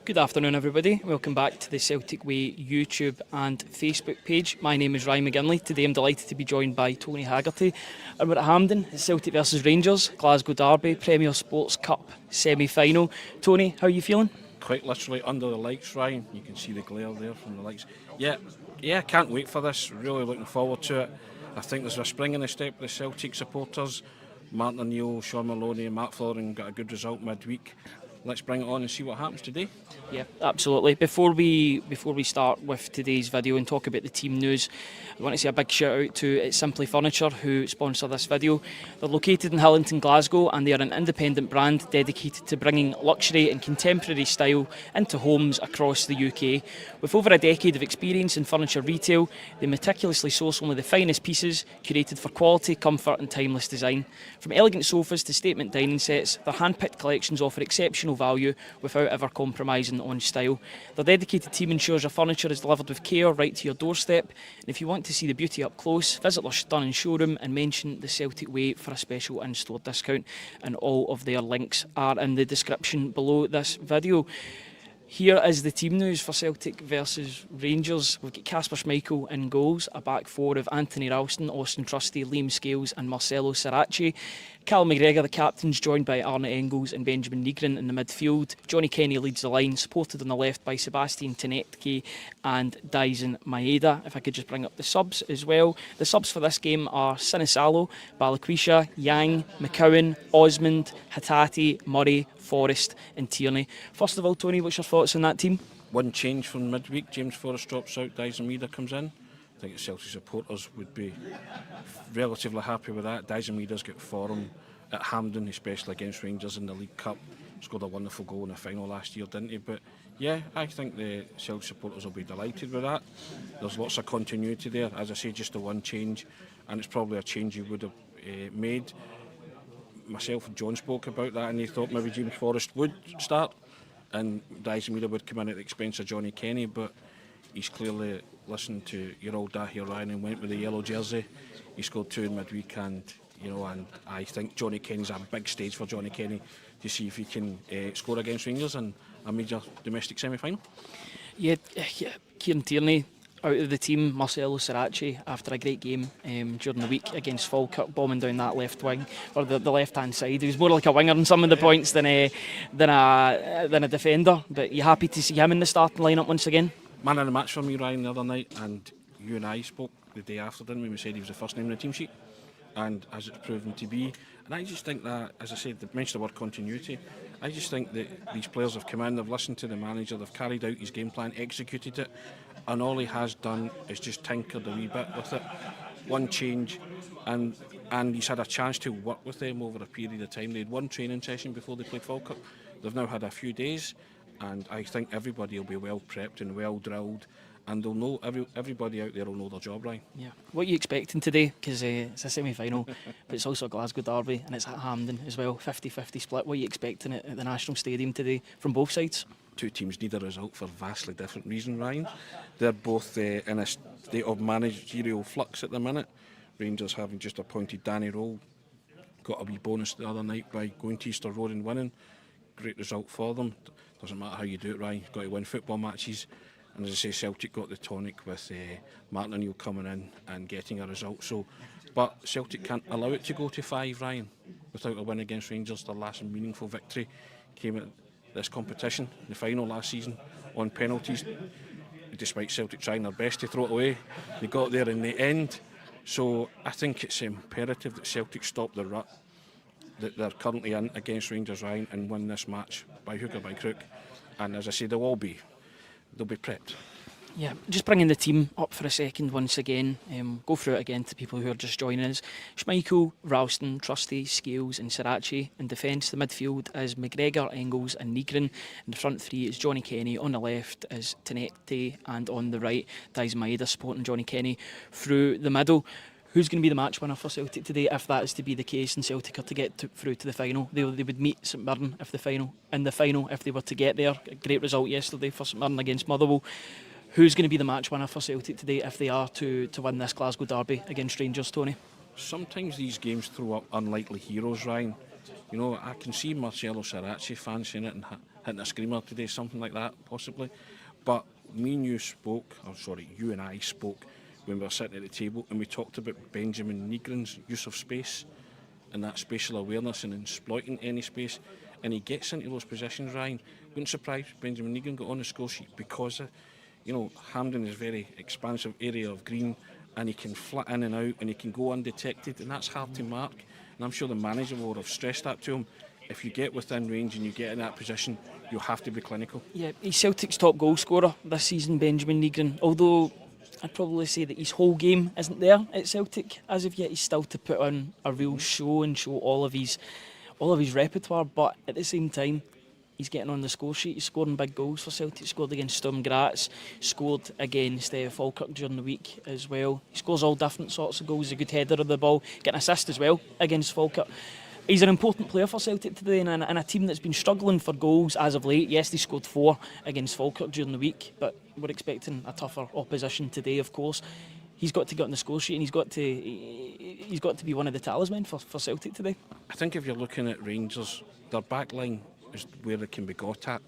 Good afternoon, everybody. Welcome back to the Celtic Way YouTube and Facebook page. My name is Ryan McGinley. Today I'm delighted to be joined by Tony Haggerty. And we're at Hampden, it's Celtic versus Rangers, Glasgow Derby, Premier Sports Cup semi-final. Tony, how are you feeling? Quite literally under the lights, Ryan. You can see the glare there from the lights. Yeah, I can't wait for this. Really looking forward to it. I think there's a spring in the step with the Celtic supporters. Martin O'Neill, Sean Maloney and Matt Fleury got a good result midweek. Let's bring it on and see what happens today. Yeah, absolutely. Before we start with today's video and talk about the team news, I want to say a big shout out to Simply Furniture who sponsor this video. They're located in Hillington, Glasgow, and they are an independent brand dedicated to bringing luxury and contemporary style into homes across the UK. With over a decade of experience in furniture retail, they meticulously source only the finest pieces, curated for quality, comfort and timeless design. From elegant sofas to statement dining sets, their hand-picked collections offer exceptional value without ever compromising on style. Their dedicated team ensures your furniture is delivered with care right to your doorstep. And if you want to see the beauty up close, visit their stunning showroom and mention the Celtic Way for a special in-store discount. And all of their links are in the description below this video. Here is the team news for Celtic versus Rangers. We've got Kasper Schmeichel in goals, a back four of Anthony Ralston, Austin Trusty, Liam Scales and Marcelo Sirachi. Callum McGregor, the captain's joined by Arne Engels and Benjamin Nygren in the midfield. Johnny Kenny leads the line, supported on the left by Sebastian Tenetke and Daisen Maeda. If I could just bring up the subs as well. The subs for this game are Sinisalo, Balikwisha, Yang, McCowan, Osmond, Hattati, Murray, Forrest and Tierney. First of all, Tony, what's your thoughts on that team? One change from midweek. James Forrest drops out, Daisen Maeda comes in. I think the Celtic supporters would be relatively happy with that. Daisen Maeda's got form at Hampden, especially against Rangers in the League Cup. Scored a wonderful goal in the final last year, didn't he? But yeah, I think the Celtic supporters will be delighted with that. There's lots of continuity there. As I say, just the one change, and it's probably a change you would have made. Myself and John spoke about that, and they thought maybe James Forrest would start and Daisen Maeda would come in at the expense of Johnny Kenny, but he's clearly listened to your old dad here, Ryan, and went with the yellow jersey. He scored two in midweek, and I think Johnny Kenny's a big stage for Johnny Kenny to see if he can score against Rangers in a major domestic semi-final. Yeah, Kieran Tierney out of the team, Marcelo Sirachi after a great game during the week against Falkirk, bombing down that left wing or the left hand side. He was more like a winger in some of the points than a defender. But you happy to see him in the starting lineup once again? Man of the match for me, Ryan, the other night, and you and I spoke the day after, didn't we? We said he was the first name on the team sheet, and as it's proven to be. And I just think that, as I said, they mentioned the word continuity. I just think that these players have come in, they've listened to the manager, they've carried out his game plan, executed it, and all he has done is just tinkered a wee bit with it. One change, and he's had a chance to work with them over a period of time. They had one training session before they played Falkirk. They've now had a few days, and I think everybody will be well prepped and well drilled, and they'll know, everybody out there will know their job, right? Yeah. What are you expecting today? Because it's a semi-final, but it's also a Glasgow derby, and it's at Hampden as well, 50-50 split. What are you expecting at the National Stadium today from both sides? Two teams need a result for vastly different reasons, Ryan. They're both in a state of managerial flux at the minute. Rangers having just appointed Danny Rowe, got a wee bonus the other night by going to Easter Road and winning. Great result for them. Doesn't matter how you do it, Ryan, you've got to win football matches. And as I say, Celtic got the tonic with Martin O'Neill coming in and getting a result. So, but Celtic can't allow it to go to 5, Ryan, without a win against Rangers. Their last meaningful victory came at this competition, the final last season, on penalties. Despite Celtic trying their best to throw it away, they got there in the end. So I think it's imperative that Celtic stop the rut that they're currently in against Rangers, Ryan, and win this match by hook or by crook. And as I say, they'll be prepped. Yeah, just bringing the team up for a second once again. Go through it again to people who are just joining us. Schmeichel, Ralston, Trusty, Scales and Sirachi. In defence, the midfield is McGregor, Engels and Nygren. In the front three is Johnny Kenny. On the left is Tenete, and on the right, Daisen Maeda supporting Johnny Kenny through the middle. Who's going to be the match winner for Celtic today, if that is to be the case and Celtic are to get through to the final? They would meet St Mirren if in the final if they were to get there. A great result yesterday for St Mirren against Motherwell. Who's going to be the match winner for Celtic today if they are to win this Glasgow derby against Rangers, Tony? Sometimes these games throw up unlikely heroes, Ryan. You know, I can see Marcelo Saracchi fancying it and hitting a screamer today, something like that, possibly. But me and you spoke, or sorry, you and I spoke when we were sitting at the table and we talked about Benjamin Negrin's use of space and that spatial awareness and exploiting any space. And he gets into those positions, Ryan. Wouldn't surprise Benjamin Negrin got on the score sheet because, you know, Hampden is a very expansive area of green and he can flit in and out and he can go undetected, and that's hard to mark. And I'm sure the manager will have stressed that to him. If you get within range and you get in that position, you'll have to be clinical. Yeah, he's Celtic's top goal scorer this season, Benjamin Negrin. Although I'd probably say that his whole game isn't there at Celtic as of yet. He's still to put on a real show and show all of his repertoire. But at the same time, he's getting on the score sheet. He's scoring big goals for Celtic. He scored against Sturm Graz, scored against Falkirk during the week as well. He scores all different sorts of goals. He's a good header of the ball, getting an assist as well against Falkirk. He's an important player for Celtic today, and a team that's been struggling for goals as of late. Yes, they scored 4 against Falkirk during the week, but we're expecting a tougher opposition today, of course. He's got to get on the score sheet, and he's got to be one of the talismen for Celtic today. I think if you're looking at Rangers, their back line is where it can be got at,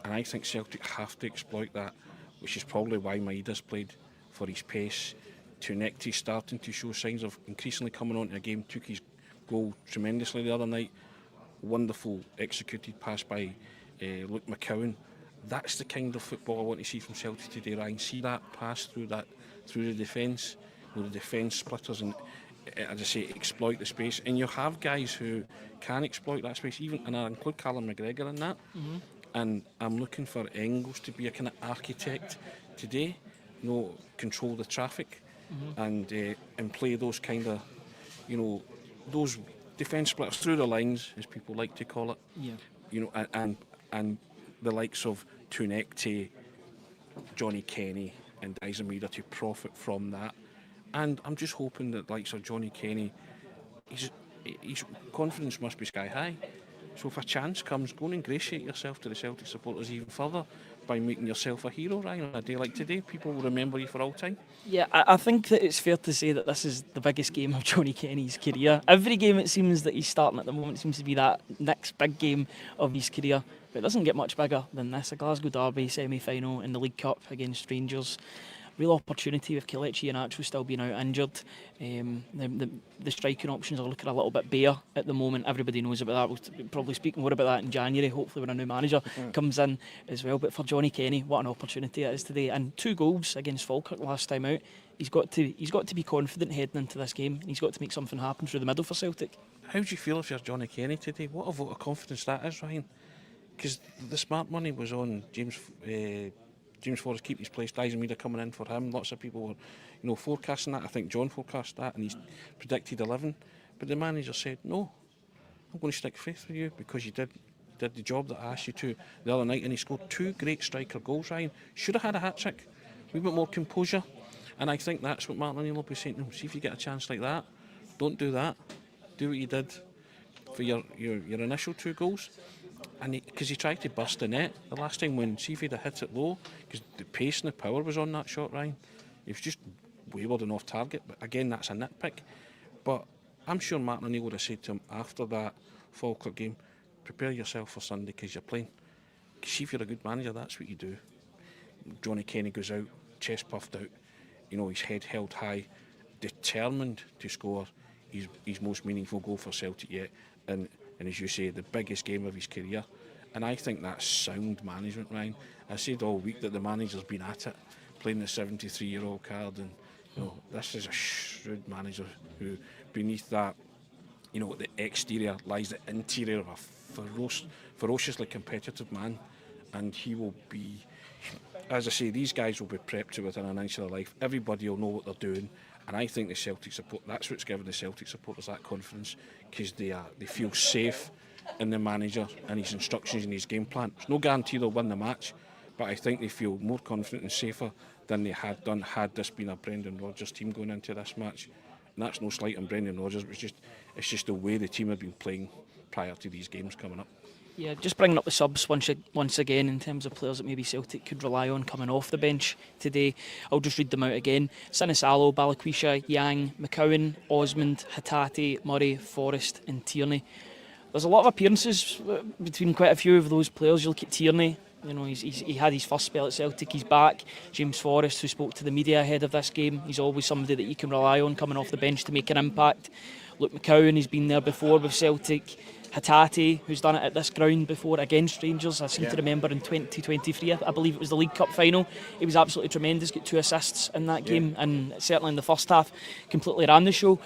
and I think Celtic have to exploit that, which is probably why Maida's played for his pace. Tunekti's starting to show signs of increasingly coming onto a game, took his goal tremendously the other night. Wonderful executed pass by Luke McCowan. That's the kind of football I want to see from Celtic today, Ryan. See that pass through the defence, the defence splitters, and as I say, exploit the space. And you have guys who can exploit that space, even, and I include Callum McGregor in that. Mm-hmm. And I'm looking for Engels to be a kind of architect today, you know, control the traffic, mm-hmm. and play those kind of, you know, those defence splitters through the lines, as people like to call it. Yeah. You know, and the likes of Tunekti, Johnny Kenny, and Izamida to profit from that. And I'm just hoping that likes of Johnny Kenny, his confidence must be sky high. So if a chance comes, go and ingratiate yourself to the Celtic supporters even further by making yourself a hero, Ryan. On a day like today, people will remember you for all time. Yeah, I think that it's fair to say that this is the biggest game of Johnny Kenny's career. Every game it seems that he's starting at the moment seems to be that next big game of his career. But it doesn't get much bigger than this. A Glasgow Derby semi-final in the League Cup against Rangers. Real opportunity with Kelechi Iheanacho still being out injured. The striking options are looking a little bit bare at the moment. Everybody knows about that. We'll probably speak more about that in January, hopefully when a new manager comes in as well. But for Johnny Kenny, what an opportunity it is today. And 2 goals against Falkirk last time out. He's got to be confident heading into this game. And he's got to make something happen through the middle for Celtic. How do you feel if you're Johnny Kenny today? What a vote of confidence that is, Ryan. Because the smart money was on James Forrest keep his place, Izamida coming in for him. Lots of people were, you know, forecasting that. I think John forecast that, and he's predicted 11. But the manager said, no, I'm going to stick faith with you because you did the job that I asked you to the other night, and he scored 2 great striker goals, Ryan. Should have had a hat-trick. A wee bit more composure. And I think that's what Martin O'Neill will be saying to him. See if you get a chance like that. Don't do that. Do what you did for your initial 2 goals. And because he tried to burst the net the last time when Seafield had hit it low, because the pace and the power was on that shot, Ryan. He was just wayward and off target. But again, that's a nitpick. But I'm sure Martin O'Neill would have said to him after that Falkirk game, prepare yourself for Sunday because you're playing. See if you're a good manager, that's what you do. Johnny Kenny goes out, chest puffed out, you know, his head held high, determined to score his most meaningful goal for Celtic yet. And as you say, the biggest game of his career. And I think that's sound management, Ryan. I said all week that the manager's been at it, playing the 73-year-old card. And, you know, this is a shrewd manager who, beneath that, you know, the exterior lies the interior of a ferociously competitive man. And he will be, as I say, these guys will be prepped to within an inch of their life. Everybody will know what they're doing. And I think the Celtic support, that's what's given the Celtic supporters that confidence, because they feel safe in the manager and his instructions and his game plan. There's no guarantee they'll win the match, but I think they feel more confident and safer than they had done had this been a Brendan Rodgers team going into this match. And that's no slight on Brendan Rodgers, it's just the way the team had been playing prior to these games coming up. Yeah, just bringing up the subs once again in terms of players that maybe Celtic could rely on coming off the bench today. I'll just read them out again. Sinisalo, Balikwisha, Yang, McCowan, Osmond, Hatate, Murray, Forrest and Tierney. there's a lot of appearances between quite a few of those players. You look at Tierney, you know, he had his first spell at Celtic, he's back. James Forrest, who spoke to the media ahead of this game, he's always somebody that you can rely on coming off the bench to make an impact. Luke McCowan, he's been there before with Celtic. Hatate, who's done it at this ground before against Rangers. I seem to remember in 2023, I believe it was the League Cup final. He was absolutely tremendous, got 2 assists in that game, and certainly in the first half, completely ran the show.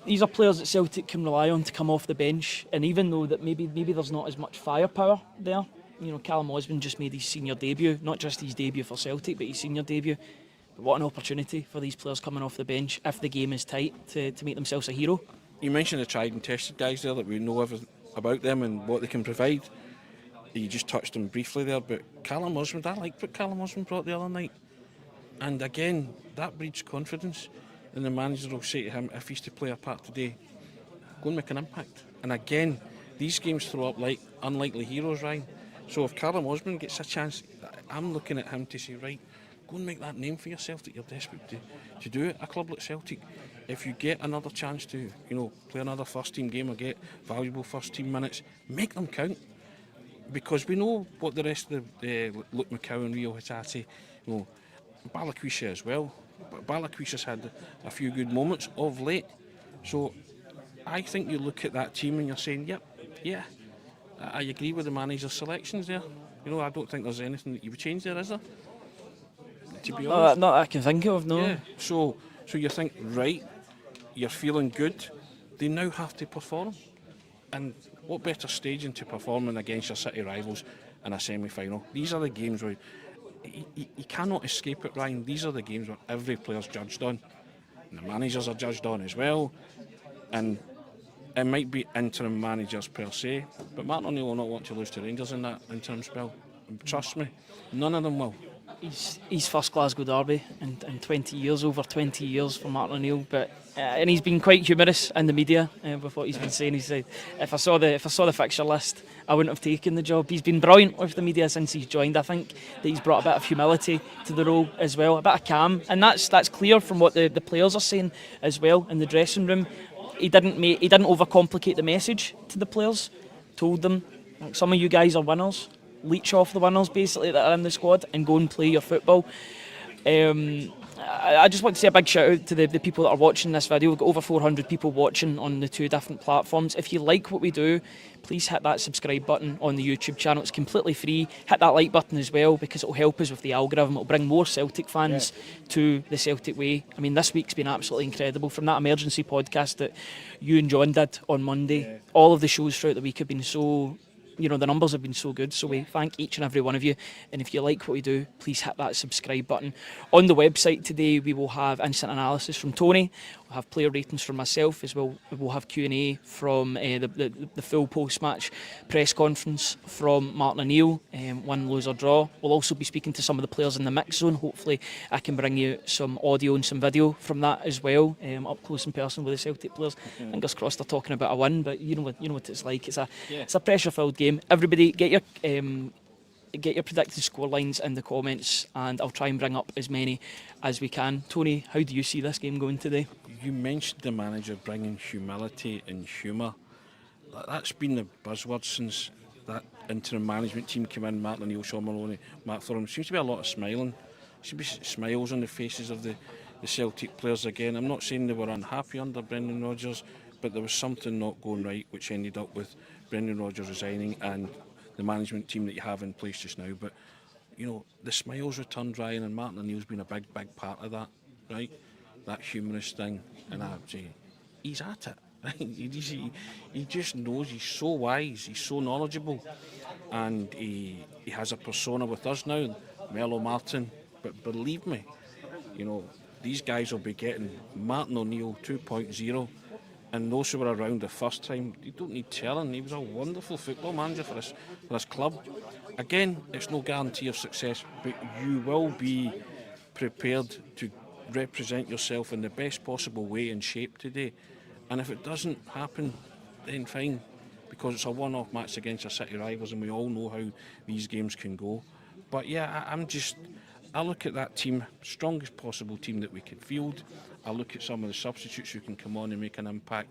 These are players that Celtic can rely on to come off the bench, and even though that maybe there's not as much firepower there, you know, Callum Osmond just made his senior debut, not just his debut for Celtic, but his senior debut. But what an opportunity for these players coming off the bench, if the game is tight, to make themselves a hero. You mentioned the tried and tested guys there that we know everything about them and what they can provide. You just touched them briefly there, but Callum Osmond, I liked what Callum Osmond brought the other night. And again, that breeds confidence. And the manager will say to him, if he's to play a part today, go and make an impact. And again, these games throw up like unlikely heroes, Ryan. So if Callum Osmond gets a chance, I'm looking at him to say, right, go and make that name for yourself that you're desperate to do at a club like Celtic. If you get another chance to, you know, play another first team game or get valuable first team minutes, make them count. Because we know what the rest of the Luke McCowan, Rio Hatate, you know, Balakwisha as well. But Balakwisha's had a few good moments of late. So I think you look at that team and you're saying, yep, yeah, I agree with the manager's selections there. You know, I don't think there's anything that you would change there, is there? To be honest. Not that I can think of, no. Yeah. So you think, right, you're feeling good. They now have to perform. And what better staging to performing against your City rivals in a semi-final? These are the games where you cannot escape it, Ryan. These are the games where every player's judged on. And the managers are judged on as well. And it might be interim managers per se, but Martin O'Neill will not want to lose to Rangers in that interim spell. Trust me, none of them will. He's first Glasgow derby in 20 years, over 20 years for Martin O'Neill, but and he's been quite humorous in the media with what he's been saying. He said, if I saw the fixture list, I wouldn't have taken the job. He's been brilliant with the media since he's joined. I think that he's brought a bit of humility to the role as well, a bit of calm, and that's clear from what the players are saying as well in the dressing room. He didn't overcomplicate the message to the players. Told them, like, some of you guys are winners. Leech off the winners basically that are in the squad and go and play your football. I just want to say a big shout out to the people that are watching this video. We've got over 400 people watching on the 2 different platforms. If you like what we do, please hit that subscribe button on the YouTube channel. It's completely free. Hit that like button as well, because it'll help us with the algorithm. It'll bring more Celtic fans to the Celtic way. I mean, this week's been absolutely incredible. From that emergency podcast that you and John did on Monday, all of the shows throughout the week have been so... You know, the numbers have been so good, so we thank each and every one of you. And if you like what we do, please hit that subscribe button. On the website today, we will have instant analysis from Tony. We'll have player ratings from myself as well. We'll have Q&A from the full post-match press conference from Martin O'Neill, win, lose or draw. We'll also be speaking to some of the players in the mix zone. Hopefully I can bring you some audio and some video from that as well, up close and personal with the Celtic players. Fingers crossed they're talking about a win, but you know what it's like. It's a pressure-filled game. Everybody, get your predicted score lines in the comments, and I'll try and bring up as many as we can. Tony, how do you see this game going today? You mentioned the manager bringing humility and humour. That's been the buzzword since that interim management team came in. Martin O'Neill, Sean Maloney, Mark Thorne. Seems to be a lot of smiling. Seems to be smiles on the faces of the Celtic players again. I'm not saying they were unhappy under Brendan Rodgers, but there was something not going right, which ended up with Brendan Rodgers resigning and the management team that you have in place just now. But, you know, the smiles returned, Ryan, and Martin O'Neill's been a big part of that, right? That humorous thing. And I'd say, he's at it. Right? He just knows, he's so wise, he's so knowledgeable. And he has a persona with us now, Melo Martin. But believe me, you know, these guys will be getting Martin O'Neill 2.0. And those who were around the first time, you don't need telling. He was a wonderful football manager for this club. Again, it's no guarantee of success, but you will be prepared to represent yourself in the best possible way and shape today. And if it doesn't happen, then fine, because it's a one-off match against our City rivals, and we all know how these games can go. But yeah, I look at that team, strongest possible team that we can field. I look at some of the substitutes who can come on and make an impact.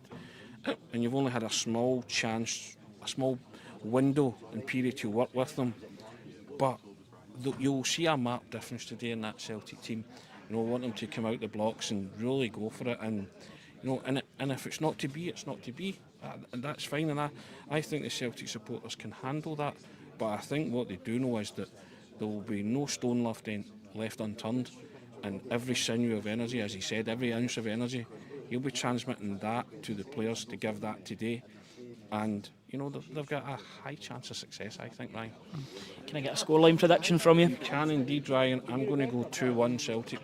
and you've only had a small chance, a small window and period to work with them. But you'll see a marked difference today in that Celtic team. I want them to come out the blocks and really go for it. And and if it's not to be, it's not to be, and that's fine. And I think the Celtic supporters can handle that. But I think what they do know is that there will be no stone left unturned, and every sinew of energy, as he said, every ounce of energy, he'll be transmitting that to the players to give that today. And they've got a high chance of success, I think, Ryan. Can I get a scoreline prediction from you? You can indeed, Ryan. I'm going to go 2-1 Celtic.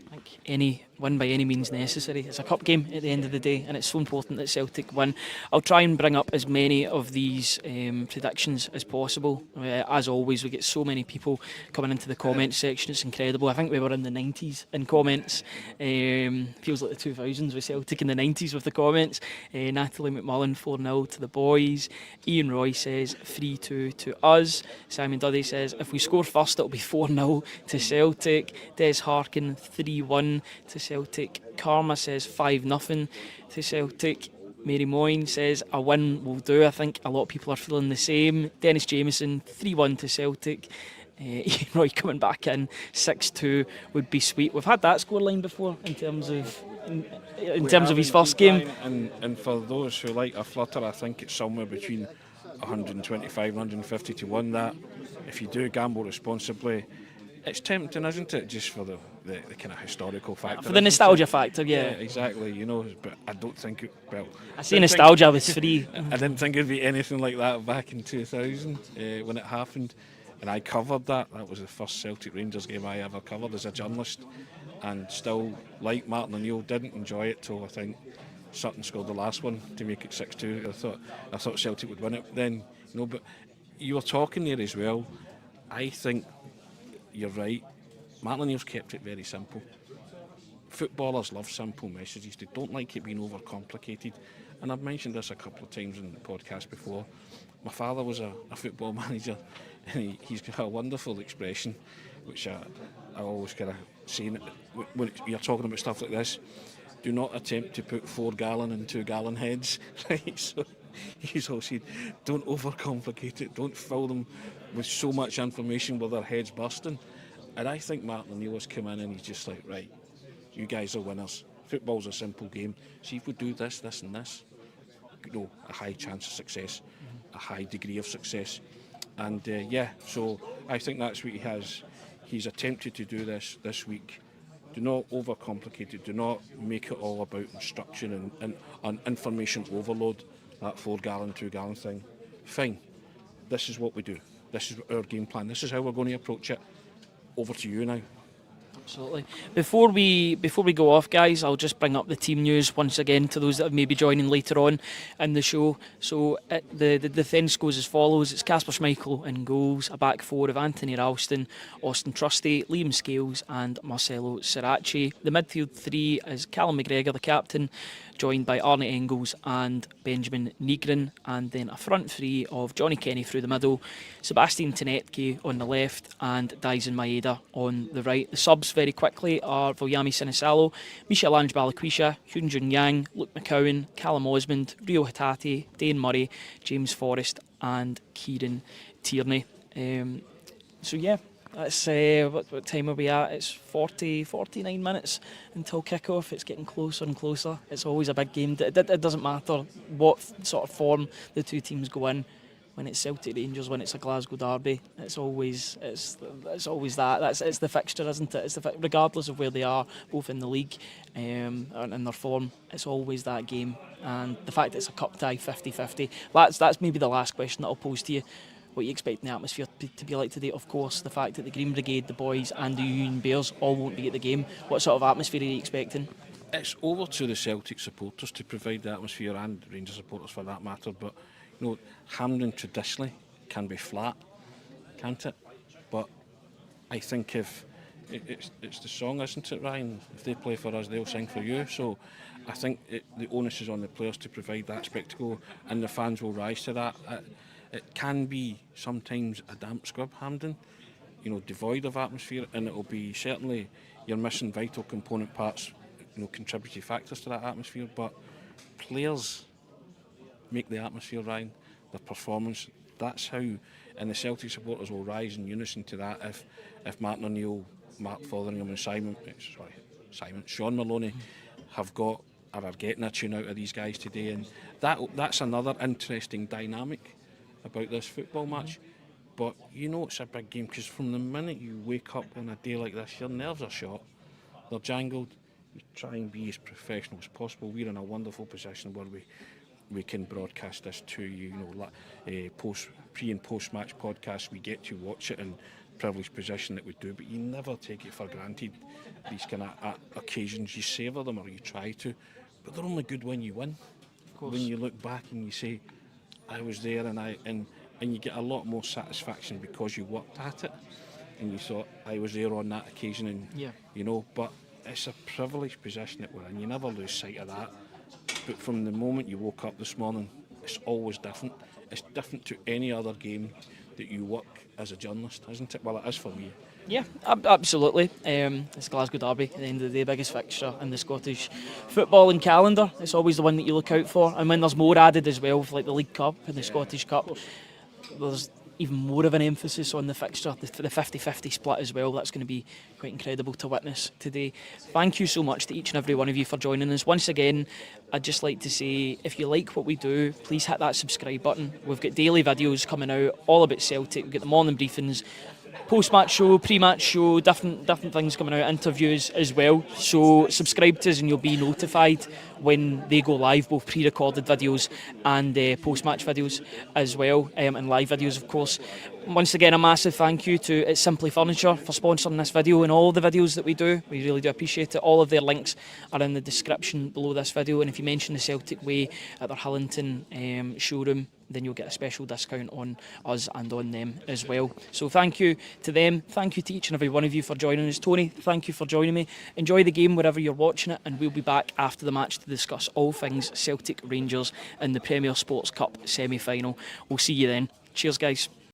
I think any win by any means necessary. It's a cup game at the end of the day, and it's so important that Celtic win. I'll try and bring up as many of these predictions as possible. As always, we get so many people coming into the comments section. It's incredible. I think we were in the 90s in comments. Feels like the 2000s with Celtic in the 90s with the comments. Natalie McMullen 4-0 to the boys. Ian Roy says 3-2 to us. Simon Duddy says if we score first it'll be 4-0 to Celtic. Des Harkin 3-1 to Celtic. Karma says 5-0 to Celtic. Mary Moyne says a win will do. I think a lot of people are feeling the same. Dennis Jameson 3-1 to Celtic. Ian Roy coming back in 6-2 would be sweet. We've had that scoreline before in terms of his first game. And for those who like a flutter, I think it's somewhere between 125 and 150 to 1. That if you do gamble responsibly, it's tempting, isn't it? Just for the kind of historical factor. For the nostalgia factor, yeah. Exactly, but I don't think I say nostalgia was free. I didn't think it'd be anything like that back in 2000 when it happened. And I covered that. That was the first Celtic Rangers game I ever covered as a journalist. And still, like Martin O'Neill, didn't enjoy it till I think Sutton scored the last one to make it 6-2. I thought Celtic would win it then. But you were talking there as well. I think you're right. Martin O'Neill's kept it very simple. Footballers love simple messages. They don't like it being overcomplicated. And I've mentioned this a couple of times in the podcast before. My father was a football manager, and he's got a wonderful expression, which I always kind of say when you're talking about stuff like this. Do not attempt to put 4-gallon in 2-gallon heads. Right? So he's always said, don't overcomplicate it. Don't fill them with so much information with their heads bursting. And I think Martin O'Neill has come in and he's just like, right, you guys are winners. Football's a simple game. See if we do this, this and this, a high chance of success, a high degree of success. And so I think that's what he has. He's attempted to do this week. Do not overcomplicate it. Do not make it all about instruction and information overload, that 4-gallon, 2-gallon thing. Fine. This is what we do. This is our game plan. This is how we're going to approach it. Over to you now. Absolutely. Before we go off, guys, I'll just bring up the team news once again to those that may be joining later on in the show. So the defence goes as follows. It's Kasper Schmeichel in goals, a back four of Anthony Ralston, Austin Trusty, Liam Scales and Marcelo Sirachi. The midfield three is Callum McGregor, the captain, joined by Arne Engels and Benjamin Nygren, and then a front three of Johnny Kenny through the middle, Sebastian Tenetke on the left and Daisen Maeda on the right. The subs very quickly are Voyami Sinisalo, Michel Ange Balikwisha, Hyun Jun Yang, Luke McCowan, Callum Osmond, Rio Hatate, Dane Murray, James Forrest and Kieran Tierney. That's what time are we at? It's 49 minutes until kick-off. It's getting closer and closer. It's always a big game. It doesn't matter what sort of form the two teams go in. When it's Celtic Rangers, when it's a Glasgow derby, it's always that. It's the fixture, isn't it? Regardless of where they are, both in the league and in their form, it's always that game. And the fact that it's a cup tie, 50-50. That's maybe the last question that I'll pose to you. What you expect the atmosphere to be like today? Of course, the fact that the Green Brigade, the boys and the Union Bears all won't be at the game. What sort of atmosphere are you expecting? It's over to the Celtic supporters to provide the atmosphere, and Rangers supporters for that matter. But Hampden traditionally can be flat, can't it? But I think if it's the song, isn't it, Ryan? If they play for us, they'll sing for you. So I think the onus is on the players to provide that spectacle, and the fans will rise to that. It can be sometimes a damp squib, Hampden, devoid of atmosphere, and it'll be certainly you're missing vital component parts, contributory factors to that atmosphere. But players make the atmosphere, Ryan. Their performance. That's how, and the Celtic supporters will rise in unison to that. If Martin O'Neill, Mark Fotheringham, and Sean Maloney have got or are getting a tune out of these guys today, and that's another interesting dynamic about this football match. But you know it's a big game because from the minute you wake up on a day like this, your nerves are shot, they're jangled. You try and be as professional as possible. We're in a wonderful position where we can broadcast this to you. Pre and post match podcasts, we get to watch it in privileged position that we do, but you never take it for granted. These kind of occasions, you savour them or you try to, but they're only good when you win. Of course. When you look back and you say, I was there, and you get a lot more satisfaction because you worked at it and you thought, I was there on that occasion, and but it's a privileged position that we're in. You never lose sight of that. But from the moment you woke up this morning, it's always different. It's different to any other game that you work as a journalist, isn't it? Well, it is for me. Yeah, absolutely. It's Glasgow Derby, at the end of the day, biggest fixture in the Scottish footballing calendar. It's always the one that you look out for. And when there's more added as well, like the League Cup and the Scottish Cup, there's even more of an emphasis on the fixture, the 50-50 split as well. That's going to be quite incredible to witness today. Thank you so much to each and every one of you for joining us. Once again, I'd just like to say, if you like what we do, please hit that subscribe button. We've got daily videos coming out all about Celtic. We've got the morning briefings, post-match show, pre-match show, different things coming out, interviews as well. So subscribe to us and you'll be notified when they go live, both pre-recorded videos and post-match videos as well, and live videos, of course. Once again, a massive thank you to It's Simply Furniture for sponsoring this video and all the videos that we do. We really do appreciate it. All of their links are in the description below this video, and if you mention the Celtic Way at their Hillington showroom, then you'll get a special discount on us and on them as well. So thank you to them. Thank you to each and every one of you for joining us. Tony, thank you for joining me. Enjoy the game wherever you're watching it, and we'll be back after the match to discuss all things Celtic Rangers in the Premier Sports Cup semi-final. We'll see you then. Cheers, guys.